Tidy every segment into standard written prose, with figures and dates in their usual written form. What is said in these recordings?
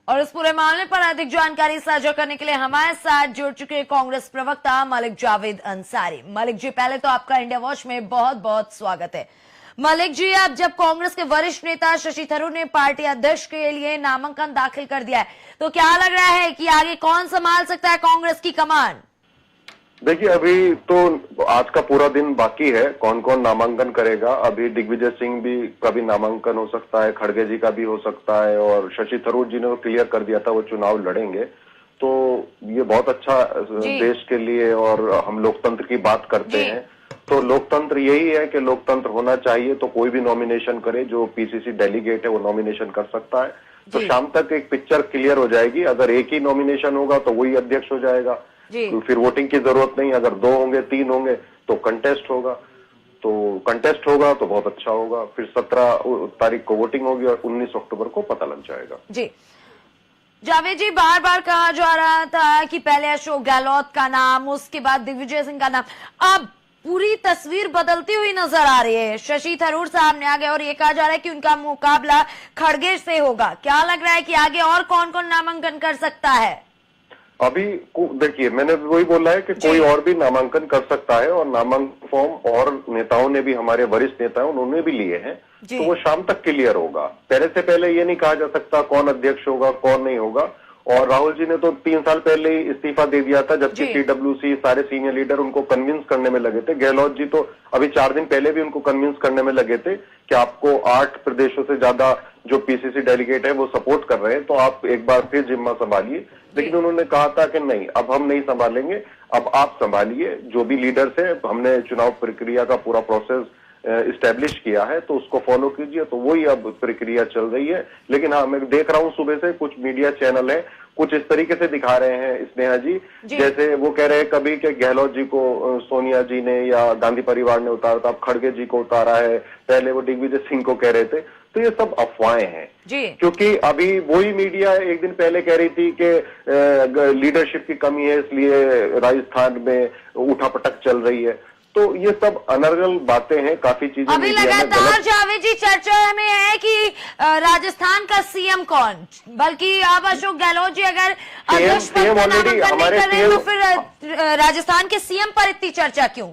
और इस पूरे मामले पर अधिक जानकारी साझा करने के लिए हमारे साथ जुड़ चुके कांग्रेस प्रवक्ता मलिक जावेद अंसारी। मलिक जी, पहले तो आपका इंडिया वॉच में बहुत बहुत स्वागत है। मलिक जी, अब जब कांग्रेस के वरिष्ठ नेता शशि थरूर ने पार्टी अध्यक्ष के लिए नामांकन दाखिल कर दिया है, तो क्या लग रहा है कि आगे कौन संभाल सकता है कांग्रेस की कमान? देखिए, अभी तो आज का पूरा दिन बाकी है। कौन कौन नामांकन करेगा, अभी दिग्विजय सिंह भी का भी नामांकन हो सकता है, खड़गे जी का भी हो सकता है, और शशि थरूर जी ने तो क्लियर कर दिया था वो चुनाव लड़ेंगे। तो ये बहुत अच्छा देश के लिए, और हम लोकतंत्र की बात करते हैं तो लोकतंत्र यही है कि लोकतंत्र होना चाहिए। तो कोई भी नॉमिनेशन करे, जो पीसीसी डेलीगेट है वो नॉमिनेशन कर सकता है। तो शाम तक एक पिक्चर क्लियर हो जाएगी। अगर एक ही नॉमिनेशन होगा तो वही अध्यक्ष हो जाएगा, तो फिर वोटिंग की जरूरत नहीं। अगर 2 होंगे, 3 होंगे तो कंटेस्ट होगा। तो कंटेस्ट होगा तो बहुत अच्छा होगा। फिर 17 तारीख को वोटिंग होगी और 19 अक्टूबर को पता लग जाएगा। जी जावेद जी, बार बार कहा जा रहा था कि पहले अशोक गहलोत का नाम, उसके बाद दिग्विजय सिंह का नाम। अब पूरी तस्वीर बदलती हुई नजर आ रही है। शशि थरूर सामने आ गए और ये कहा जा रहा है कि उनका मुकाबला खड़गे से होगा। क्या लग रहा है कि आगे और कौन कौन नामांकन कर सकता है? अभी देखिए, मैंने वही बोला है कि कोई और भी नामांकन कर सकता है, और नामांकन फॉर्म और नेताओं ने भी, हमारे वरिष्ठ नेता उन्होंने भी लिए हैं। तो वो शाम तक क्लियर होगा। पहले से पहले ये नहीं कहा जा सकता कौन अध्यक्ष होगा कौन नहीं होगा। और राहुल जी ने तो 3 साल पहले ही इस्तीफा दे दिया था, जबकि सीडब्ल्यूसी सारे सीनियर लीडर उनको कन्विंस करने में लगे थे। गहलोत जी तो अभी 4 दिन पहले भी उनको कन्विंस करने में लगे थे कि आपको 8 प्रदेशों से ज्यादा जो पीसीसी डेलीगेट है वो सपोर्ट कर रहे हैं, तो आप एक बार फिर जिम्मा संभालिए। लेकिन उन्होंने कहा था कि नहीं, अब हम नहीं संभालेंगे, अब आप संभालिए। जो भी लीडर्स है, हमने चुनाव प्रक्रिया का पूरा प्रोसेस इस्टेब्लिश किया है, तो उसको फॉलो कीजिए। तो वही अब प्रक्रिया चल रही है। लेकिन हाँ, मैं देख रहा हूँ सुबह से कुछ मीडिया चैनल है कुछ इस तरीके से दिखा रहे हैं स्नेहा जी, जैसे वो कह रहे हैं कभी कि गहलोत जी को सोनिया जी ने या गांधी परिवार ने उतारा था, अब खड़गे जी को उतारा है, पहले वो दिग्विजय सिंह को कह रहे थे। तो ये सब अफवाहें हैं, क्योंकि अभी वही मीडिया एक दिन पहले कह रही थी कि लीडरशिप की कमी है, इसलिए राजस्थान में उठापटक चल रही है। तो ये सब अनर्गल बातें हैं, काफी चीजें अभी लगातार जावेद जी चर्चा में है कि राजस्थान का सीएम कौन, बल्कि अब अशोक गहलोत जी अगर अध्यक्ष पद का नामांकन नहीं कर रहे तो फिर राजस्थान के सीएम पर इतनी चर्चा क्यों?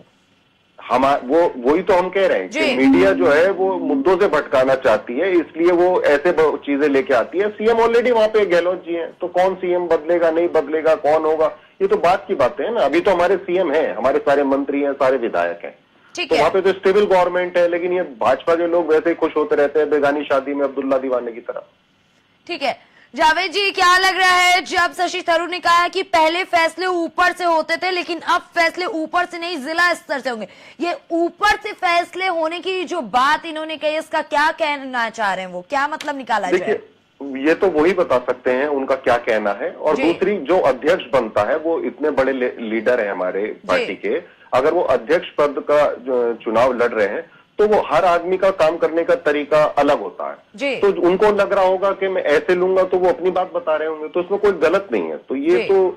वही तो हम कह रहे हैं कि मीडिया जो है वो मुद्दों से भटकाना चाहती है, इसलिए वो ऐसे चीजें लेके आती है। सीएम ऑलरेडी वहां पे गहलोत जी हैं, तो कौन सीएम बदलेगा नहीं बदलेगा, कौन होगा, ये तो बात की बातें है ना। अभी तो हमारे सीएम हैं, हमारे सारे मंत्री हैं, सारे विधायक हैं, तो वहां पे तो स्टेबल गवर्नमेंट है। लेकिन ये भाजपा के लोग वैसे ही खुश होते रहते हैं बेगानी शादी में अब्दुल्ला दीवाने की तरह। ठीक है जावेद जी, क्या लग रहा है, जब शशि थरूर ने कहा कि पहले फैसले ऊपर से होते थे लेकिन अब फैसले ऊपर से नहीं जिला स्तर से होंगे, ये ऊपर से फैसले होने की जो बात इन्होंने कही, इसका क्या कहना चाह रहे हैं, वो क्या मतलब निकाला जाए? ये तो वही बता सकते हैं उनका क्या कहना है। और दूसरी, जो अध्यक्ष बनता है वो इतने बड़े लीडर है हमारे पार्टी के, अगर वो अध्यक्ष पद का चुनाव लड़ रहे हैं तो वो हर आदमी का काम करने का तरीका अलग होता है। तो उनको लग रहा होगा कि मैं ऐसे लूंगा, तो वो अपनी बात बता रहे होंगे, तो उसमें कोई गलत नहीं है। तो ये तो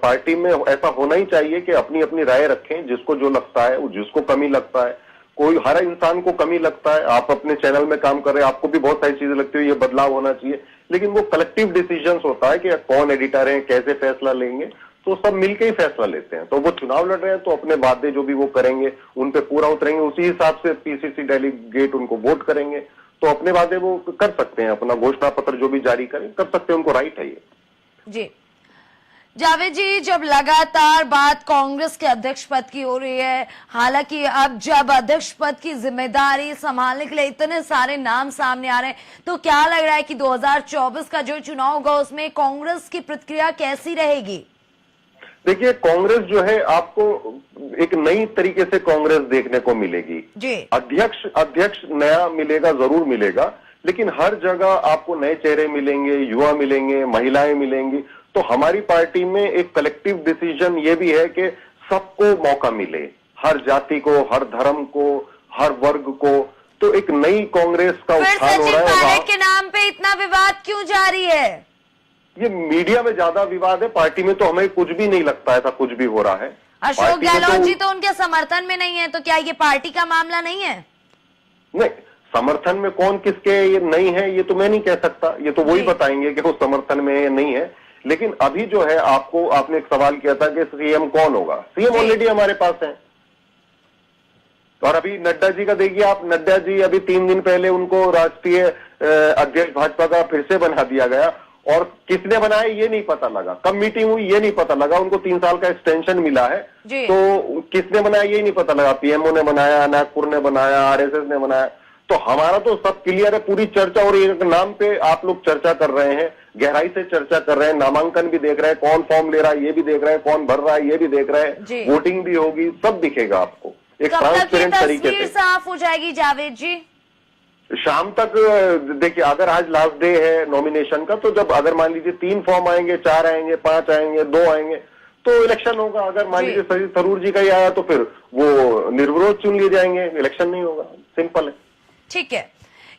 पार्टी में ऐसा होना ही चाहिए कि अपनी अपनी राय रखें, जिसको जो लगता है, जिसको कमी लगता है, कोई हर इंसान को कमी लगता है। आप अपने चैनल में काम कर रहे हैं, आपको भी बहुत सारी चीजें लगती है ये बदलाव होना चाहिए, लेकिन वो कलेक्टिव डिसीजंस होता है कि कौन एडिटर है, कैसे फैसला लेंगे, तो सब मिलके ही फैसला लेते हैं। तो वो चुनाव लड़ रहे हैं तो अपने वादे जो भी वो करेंगे उन पे पूरा उतरेंगे, उसी हिसाब से पीसीसी डेलीगेट उनको वोट करेंगे। तो अपने वादे वो कर सकते हैं, अपना घोषणा पत्र जो भी जारी करें कर सकते हैं, उनको राइट है ये। जी जावेद जी, जब लगातार बात कांग्रेस के अध्यक्ष पद की हो रही है, हालांकि अब जब अध्यक्ष पद की जिम्मेदारी संभालने के लिए इतने सारे नाम सामने आ रहे हैं, तो क्या लग रहा है कि 2024 का जो चुनाव होगा उसमें कांग्रेस की प्रतिक्रिया कैसी रहेगी? देखिए, कांग्रेस जो है, आपको एक नई तरीके से कांग्रेस देखने को मिलेगी। अध्यक्ष नया मिलेगा, जरूर मिलेगा, लेकिन हर जगह आपको नए चेहरे मिलेंगे, युवा मिलेंगे, महिलाएं मिलेंगी। तो हमारी पार्टी में एक कलेक्टिव डिसीजन ये भी है कि सबको मौका मिले, हर जाति को, हर धर्म को, हर वर्ग को। तो एक नई कांग्रेस का उत्थान हो रहा है। के नाम पे इतना विवाद क्यों जारी है? ये मीडिया में ज्यादा विवाद है, पार्टी में तो हमें कुछ भी नहीं लगता ऐसा कुछ भी हो रहा है। अशोक गहलोत जी तो उनके समर्थन में नहीं है, तो क्या ये पार्टी का मामला नहीं है? नहीं, समर्थन में कौन किसके ये नहीं है ये तो मैं नहीं कह सकता, ये तो वही बताएंगे कि वो समर्थन में नहीं है। लेकिन अभी जो है आपने एक सवाल किया था कि सीएम कौन होगा, सीएम ऑलरेडी हमारे पास है। और अभी नड्डा जी का देखिए आप, नड्डा जी अभी 3 दिन पहले उनको राष्ट्रीय अध्यक्ष भाजपा का फिर से बना दिया गया, और किसने बनाया ये नहीं पता लगा, कब मीटिंग हुई ये नहीं पता लगा, उनको 3 साल का एक्सटेंशन मिला है, तो किसने बनाया ये नहीं पता लगा, पीएमओ ने बनाया, नागपुर ने बनाया, आरएसएस ने बनाया। तो हमारा तो सब क्लियर है, पूरी चर्चा, और एक नाम पे आप लोग चर्चा कर रहे हैं, गहराई से चर्चा कर रहे हैं, नामांकन भी देख रहे हैं, कौन फॉर्म ले रहा है ये भी देख रहे हैं, कौन भर रहा है ये भी देख रहे हैं, वोटिंग भी होगी, सब दिखेगा आपको एक ट्रांसपेरेंट तरीके से। साफ हो जाएगी जावेद जी? शाम तक देखिए, अगर आज लास्ट डे है नॉमिनेशन का, तो जब अगर मान लीजिए 3 फॉर्म आएंगे, 4 आएंगे, 5 आएंगे, 2 आएंगे, तो इलेक्शन होगा। अगर मान लीजिए शशि थरूर जी का ही आया तो फिर वो निर्विरोध चुन लिए जाएंगे, इलेक्शन नहीं होगा, सिंपल है। ठीक है,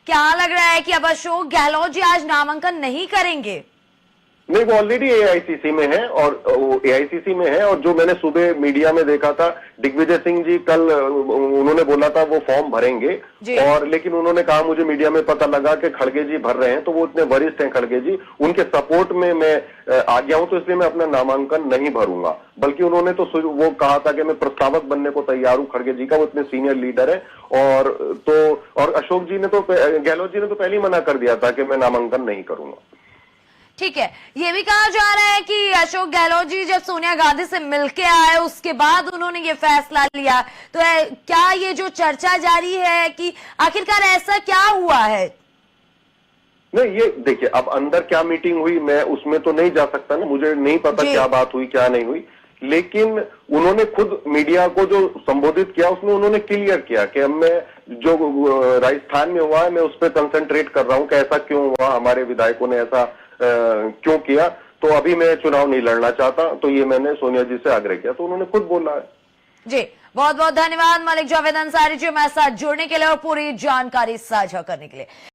क्या लग रहा है कि अब अशोक गहलोत जी आज नामांकन नहीं करेंगे? नहीं, वो ऑलरेडी एआईसीसी में है, और वो एआईसीसी में है, और जो मैंने सुबह मीडिया में देखा था, दिग्विजय सिंह जी कल उन्होंने बोला था वो फॉर्म भरेंगे, और लेकिन उन्होंने कहा मुझे मीडिया में पता लगा कि खड़गे जी भर रहे हैं, तो वो इतने वरिष्ठ हैं खड़गे जी, उनके सपोर्ट में मैं आ गया हूं, तो इसलिए मैं अपना नामांकन नहीं भरूंगा। बल्कि उन्होंने तो वो कहा था कि मैं प्रस्तावक बनने को तैयार हूं खड़गे जी का, वो इतने सीनियर लीडर है। और अशोक जी ने तो, गहलोत जी ने तो पहले ही मना कर दिया था कि मैं नामांकन नहीं करूंगा। ठीक है, ये भी कहा जा रहा है कि अशोक गहलोत जी जब सोनिया गांधी से मिलके आए उसके बाद उन्होंने ये फैसला लिया, तो क्या ये जो चर्चा जारी है कि आखिरकार ऐसा क्या हुआ है? नहीं, ये देखिए, अब अंदर क्या मीटिंग हुई मैं उसमें तो नहीं जा सकता ना, मुझे नहीं पता क्या बात हुई क्या नहीं हुई, लेकिन उन्होंने खुद मीडिया को जो संबोधित किया उसमें उन्होंने क्लियर किया कि अब मैं जो राजस्थान में हुआ है मैं उस पर कंसंट्रेट कर रहा हूं कि ऐसा क्यों हुआ, हमारे विधायकों ने ऐसा क्यों किया, तो अभी मैं चुनाव नहीं लड़ना चाहता, तो ये मैंने सोनिया जी से आग्रह किया, तो उन्होंने खुद बोला है। जी, बहुत बहुत धन्यवाद मलिक जावेद अंसारी जी हमारे साथ जुड़ने के लिए और पूरी जानकारी साझा करने के लिए।